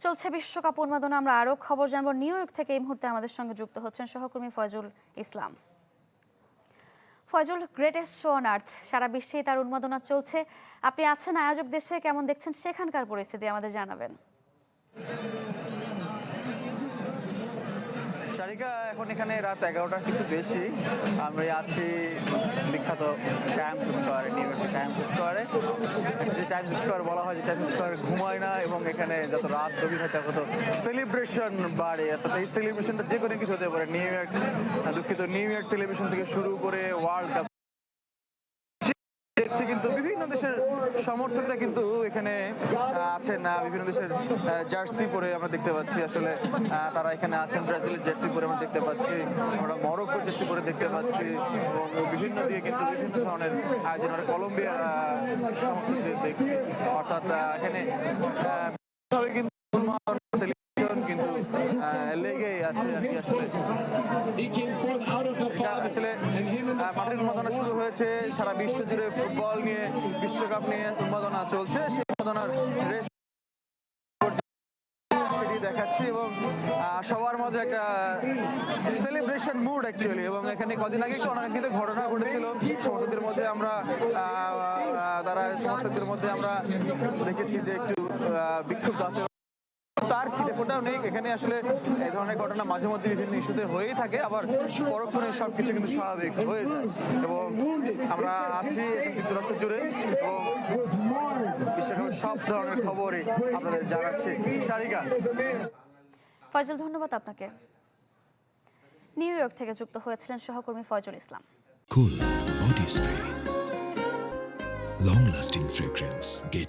চলছে বিশ্বকাপ উন্মাদনা। আমরা আরও খবর জানবো। নিউ ইয়র্ক থেকে এই মুহূর্তে আমাদের সঙ্গে যুক্ত হচ্ছেন সহকর্মী Faizul Islam. Faizul, greatest show on earth, সারা বিশ্বেই তার উন্মাদনা চলছে। আপনি আছেন আয়োজক দেশে, কেমন দেখছেন সেখানকার পরিস্থিতি আমাদের জানাবেন। শারিকা, এখন এখানে রাত 11টার কিছু বেশি। আমি আছি বিখ্যাত টাইমস স্কোয়ারে, নিউ ইয়র্কের টাইমস স্কোয়ারে। যে টাইমস স্কোয়ার বলা হয়, যে টাইমস স্কোয়ার ঘুমায় না, এবং এখানে যত রাত গভীর হয় তত সেলিব্রেশন বাড়ে। অর্থাৎ এই সেলিব্রেশনটা যে কোনো কিছু হতে পারে। নিউ ইয়র্ক সেলিব্রেশন থেকে শুরু করে ওয়ার্ল্ড কাপ দেখছি, কিন্তু বিভিন্ন দেশের সমর্থকরা কিন্তু এখানে আছেন। বিভিন্ন দেশের জার্সি পরে আমরা দেখতে পাচ্ছি। আসলে তারা এখানে আছেন। ব্রাজিলের জার্সি পরে আমরা দেখতে পাচ্ছি, আমরা মরক্কোর জার্সি পরে দেখতে পাচ্ছি, এবং বিভিন্ন দিয়ে কিন্তু বিভিন্ন ধরনের আয়োজন। আমরা কলম্বিয়ার সমর্থকদের দেখছি। অর্থাৎ এখানে কিন্তু কিন্তু লেগেই আছে আর কি। আসলে মাঠের উন্মাদনা শুরু হয়েছে। সারা বিশ্ব জুড়ে ফুটবল নিয়ে, বিশ্বকাপ নিয়ে উন্মাদনা চলছে। সেই উন্মাদনার দেখাচ্ছি, এবং সবার মাঝে একটা সেলিব্রেশন মুড অ্যাকচুয়ালি। এবং এখানে কদিন আগে অনাকাঙ্ক্ষিত ঘটনা ঘটেছিল সমর্থকদের মধ্যে। আমরা সমর্থকদের মধ্যে আমরা দেখেছি যে একটু বিক্ষুব্ধ আছে। তার ছিটেফোঁটাও নেই এখানে। আসলে এই ধরনের ঘটনা মাঝে মধ্যে বিভিন্ন ইস্যুতে হয়েই থাকে, আবার পরক্ষণে সবকিছু কিন্তু স্বাভাবিক হয়ে যায়। এবং আমরা আছি যুক্তরাষ্ট্র জুড়ে, এবং বিশ্বকাপের সব ধরনের খবরই আপনাদের জানাচ্ছি। শারিকা। ফয়জুল, ধন্যবাদ আপনাকে। নিউ ইয়র্ক থেকে যুক্ত হয়েছিলেন সহকর্মী ফয়জুল ইসলাম। Cool body spray, long lasting fragrance, get